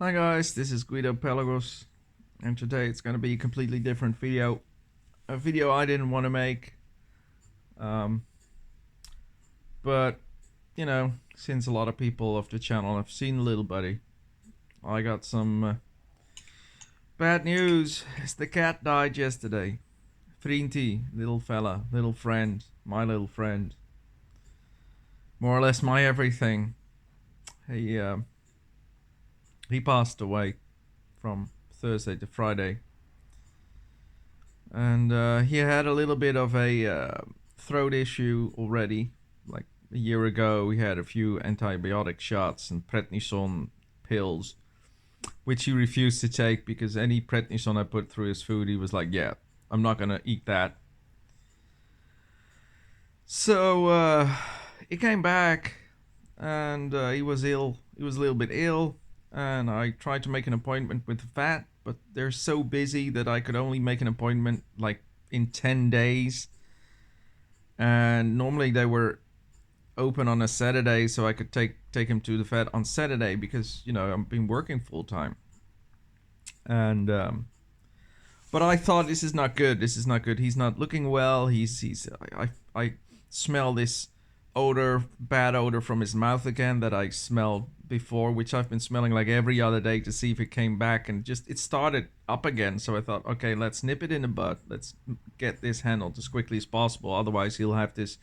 Hi guys, this is Guido Pelagos, and today it's going to be a completely different video. A video I didn't want to make, um, but since a lot of people of the channel have seen Little Buddy, I got some bad news. The cat died yesterday. Vriendje, little fella, little friend, my little friend, more or less my everything. He uh, he passed away from Thursday to Friday. And he had a little bit of a throat issue already. Like a year ago, he had a few antibiotic shots and prednison pills, which he refused to take because any prednison I put through his food, he was like, "Yeah, I'm not gonna eat that." So he came back, and he was ill. He was a little bit ill, and I tried to make an appointment with the vet, but they're so busy that I could only make an appointment like in 10 days. And normally they were open on a Saturday, so I could take him to the vet on Saturday because I've been working full time. And but I thought this is not good. This is not good. He's not looking well. I smell this odor, bad odor from his mouth again that I smelled before, which I've been smelling like every other day to see if it came back, and just it started up again. So I thought, okay, let's nip it in the bud. Let's get this handled as quickly as possible. Otherwise, he'll have this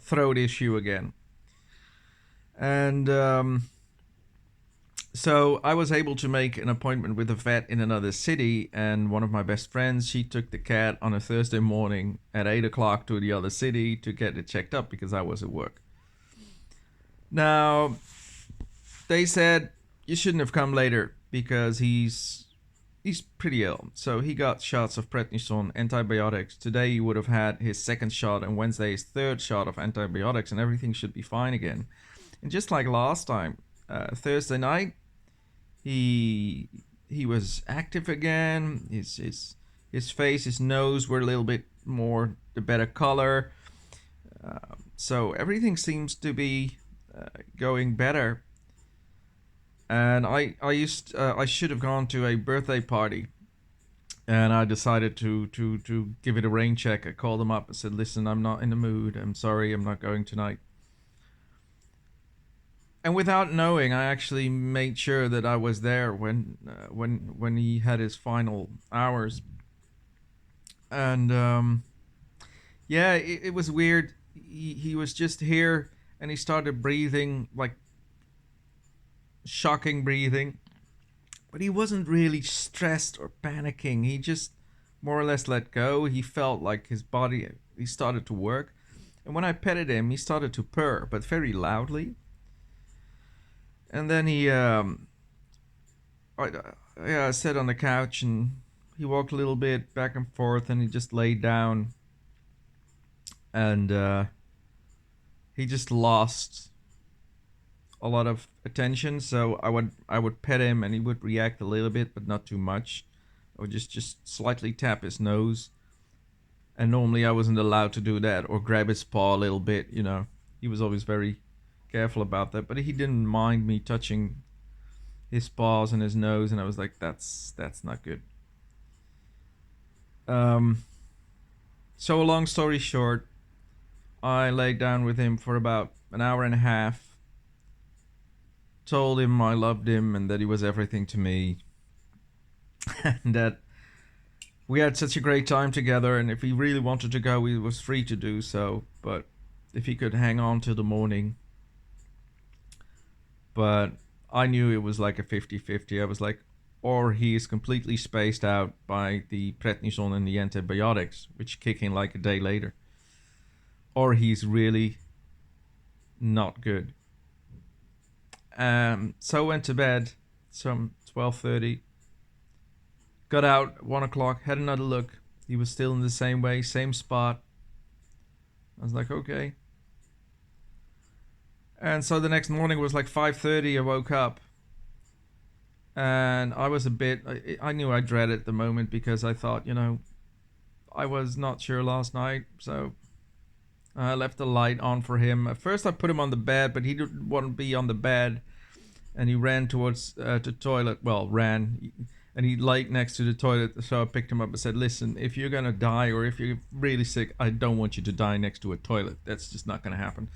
throat issue again. And so I was able to make an appointment with a vet in another city, and one of my best friends, she took the cat on a Thursday morning at 8 o'clock to the other city to get it checked up because I was at work. Now, they said you shouldn't have come later because he's pretty ill. So he got shots of prednison, antibiotics. Today he would have had his second shot, and Wednesday his third shot of antibiotics, and everything should be fine again. And just like last time, Thursday night, he was active again. His face, his nose were a little bit more the better color. So everything seems to be going better. And I should have gone to a birthday party, and I decided to give it a rain check. I called them up and said, "Listen, I'm not in the mood. I'm sorry, I'm not going tonight." And without knowing, I actually made sure that I was there when he had his final hours. And yeah, it was weird. He was just here, and he started breathing like shocking breathing, but he wasn't really stressed or panicking. He just more or less let go. He felt like his body, he started to work. And when I petted him, he started to purr, but very loudly. And then I sat on the couch, and he walked a little bit back and forth, and he just laid down. And he just lost a lot of attention. So I would pet him, and he would react a little bit, but not too much. I would just slightly tap his nose, and normally I wasn't allowed to do that, or grab his paw a little bit. He was always very careful about that, but he didn't mind me touching his paws and his nose, and I was like, that's not good. So long story short, I laid down with him for about an hour and a half, told him I loved him and that he was everything to me, and that we had such a great time together, and if he really wanted to go, he was free to do so, but if he could hang on till the morning. But I knew it was like a 50-50. I was like, or he is completely spaced out by the prednison and the antibiotics, which kick in like a day later, or he's really not good. So I went to bed some 12:30. Got out 1 o'clock, had another look. He was still in the same way, same spot. I was like, okay. And so the next morning was like 5:30. I woke up, and I was a bit. I knew I dreaded the moment because I thought, I was not sure last night, so I left the light on for him. At first, I put him on the bed, but he didn't want to be on the bed. and he ran towards the toilet. Well, ran, and he lay next to the toilet. So I picked him up and said, "Listen, if you're gonna die or if you're really sick, I don't want you to die next to a toilet. That's just not gonna happen."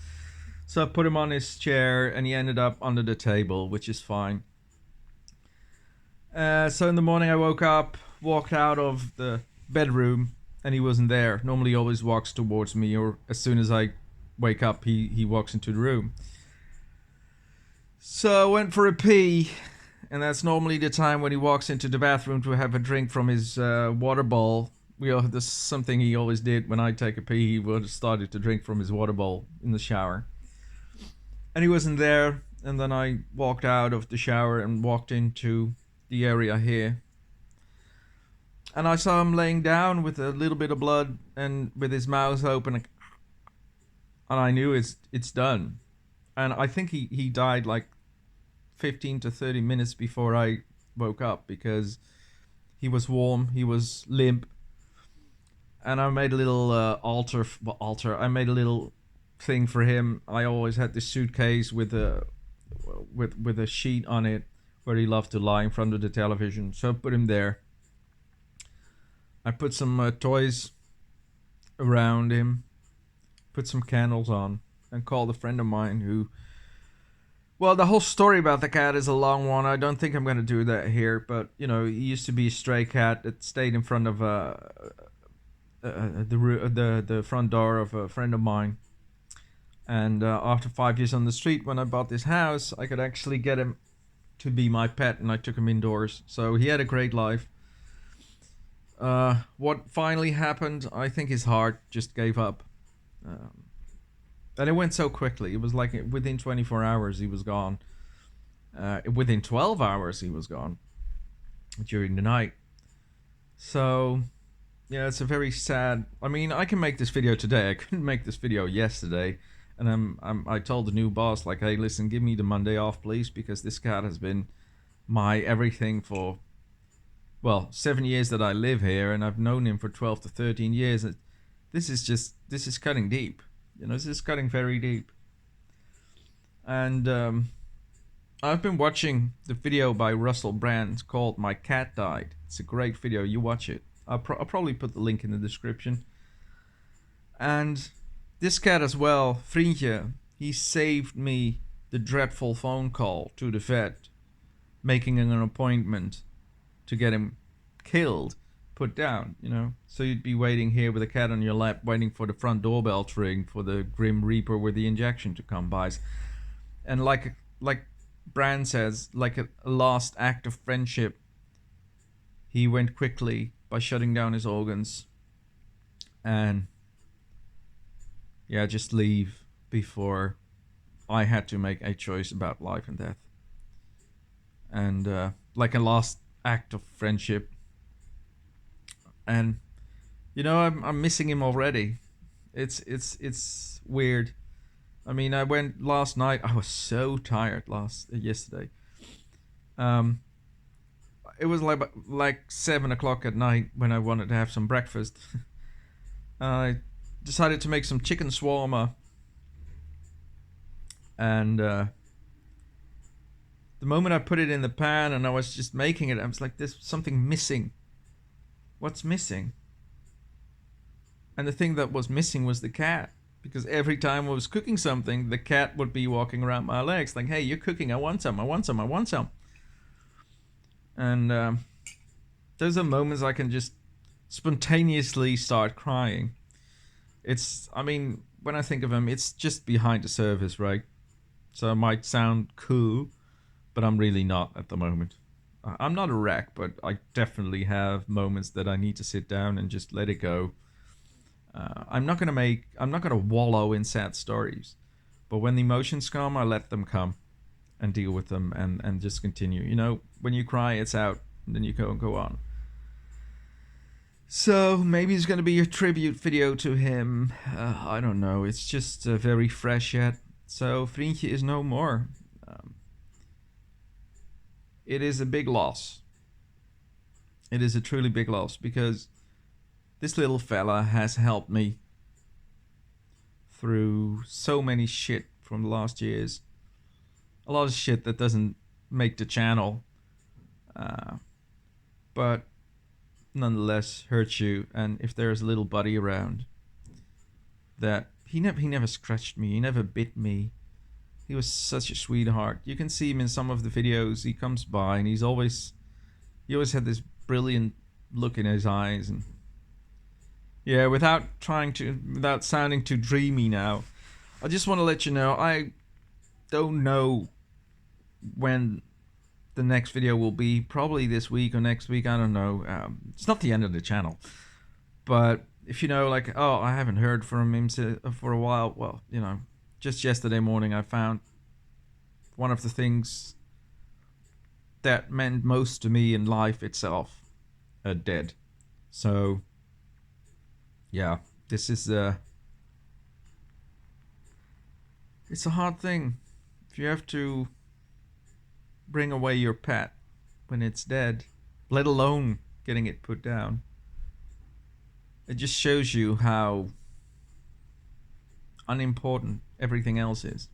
So I put him on his chair, and he ended up under the table, which is fine. So in the morning, I woke up, walked out of the bedroom, and he wasn't there. Normally, he always walks towards me, or as soon as I wake up, he walks into the room. So I went for a pee, and that's normally the time when he walks into the bathroom to have a drink from his water bowl. This is something he always did when I take a pee. He would have started to drink from his water bowl in the shower. And he wasn't there, and then I walked out of the shower and walked into the area here. And I saw him laying down with a little bit of blood and with his mouth open. And I knew it's done. And I think he died like 15 to 30 minutes before I woke up, because he was warm, he was limp. And I made a little altar. I made a little thing for him. I always had this suitcase with a sheet on it where he loved to lie in front of the television. So I put him there. I put some toys around him, put some candles on, and called a friend of mine who... Well, the whole story about the cat is a long one. I don't think I'm going to do that here. But, he used to be a stray cat that stayed in front of the front door of a friend of mine. And after 5 years on the street, when I bought this house, I could actually get him to be my pet, and I took him indoors. So he had a great life. What finally happened, I think his heart just gave up. And it went so quickly. It was like within 24 hours he was gone. Within 12 hours he was gone during the night. So, yeah, it's a very sad... I mean, I can make this video today. I couldn't make this video yesterday. And I told the new boss, like, hey, listen, give me the Monday off, please, because this cat has been my everything for, 7 years that I live here, and I've known him for 12 to 13 years. This is cutting deep. This is cutting very deep. And I've been watching the video by Russell Brand called My Cat Died. It's a great video. You watch it. I'll probably put the link in the description. And this cat as well, Vriendje, he saved me the dreadful phone call to the vet, making an appointment to get him killed, put down, So you'd be waiting here with a cat on your lap, waiting for the front doorbell to ring, for the Grim Reaper with the injection to come by. And like Brand says, like a last act of friendship, he went quickly by shutting down his organs and just leave before I had to make a choice about life and death. And like a last act of friendship. And I'm missing him already. It's weird. I mean, I went last night. I was so tired yesterday. It was like 7 o'clock at night when I wanted to have some breakfast. I decided to make some chicken shawarma. And the moment I put it in the pan and I was just making it, I was like, there's something missing. What's missing? And the thing that was missing was the cat. Because every time I was cooking something, the cat would be walking around my legs like, hey, you're cooking, I want some, I want some, I want some. And those are moments I can just spontaneously start crying. When I think of him, it's just behind the surface, right? So it might sound cool, but I'm really not at the moment. I'm not a wreck, but I definitely have moments that I need to sit down and just let it go. I'm not gonna wallow in sad stories, but when the emotions come, I let them come and deal with them and just continue. When you cry, it's out, and then you go on. So maybe it's gonna be a tribute video to him. I don't know. It's just very fresh yet. So Vriendje is no more. It is a big loss. It is a truly big loss, because this little fella has helped me through so many shit from the last years. A lot of shit that doesn't make the channel, uh, but nonetheless hurt you. And if there's a little buddy around, that he never scratched me, he never bit me. He was such a sweetheart. You can see him in some of the videos. He comes by and he always had this brilliant look in his eyes. And yeah, without sounding too dreamy now, I just want to let you know, I don't know when the next video will be. Probably this week or next week, I don't know. It's not the end of the channel, but if you know, like, oh, I haven't heard from him for a while, well, you know, just yesterday morning I found one of the things that meant most to me in life itself dead. So yeah, this is it's a hard thing if you have to bring away your pet when it's dead, let alone getting it put down. It just shows you how unimportant everything else is.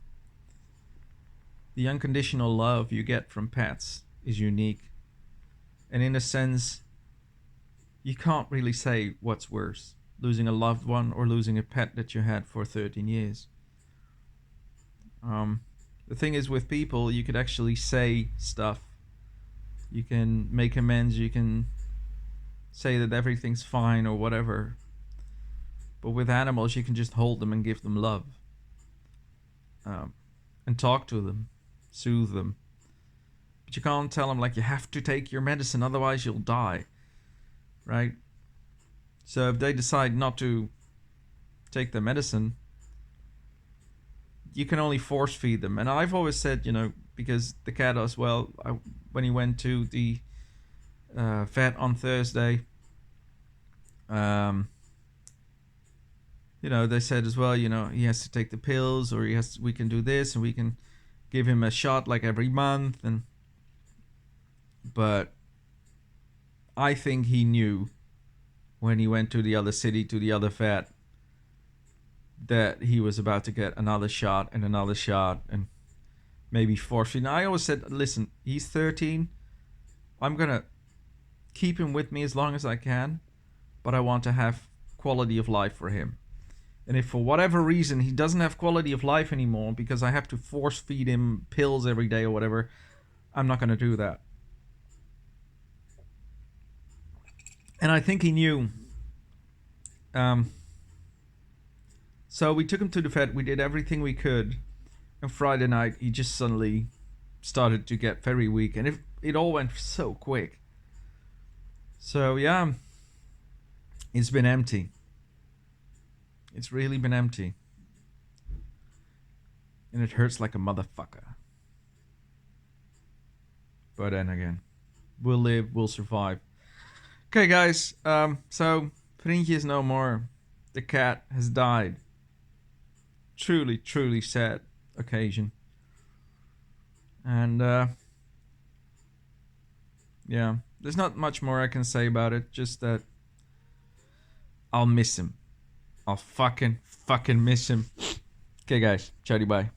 The unconditional love you get from pets is unique. And in a sense, you can't really say what's worse, losing a loved one or losing a pet that you had for 13 years. The thing is, with people, you could actually say stuff. You can make amends, you can say that everything's fine or whatever. But with animals, you can just hold them and give them love. And talk to them, soothe them. But you can't tell them, like, you have to take your medicine, otherwise you'll die. Right? So if they decide not to take the medicine, you can only force feed them. And I've always said, you know, because the cat as well, when he went to the vet on Thursday, you know, they said as well, you know, he has to take the pills, or we can do this, and we can give him a shot like every month. But I think he knew when he went to the other city, to the other vet, that he was about to get another shot and maybe forfeit. I always said, listen, he's 13. I'm going to keep him with me as long as I can, but I want to have quality of life for him. And if for whatever reason he doesn't have quality of life anymore because I have to force feed him pills every day or whatever, I'm not going to do that. And I think he knew. So we took him to the vet. We did everything we could. And Friday night, he just suddenly started to get very weak. And it all went so quick. So yeah, it's been empty. It's really been empty. And it hurts like a motherfucker. But then again, we'll live, we'll survive. Okay, guys. So Vriendje is no more. The cat has died. Truly, truly sad occasion. And yeah, there's not much more I can say about it. Just that I'll miss him. I'll fucking miss him. Okay, guys. Chatty bye.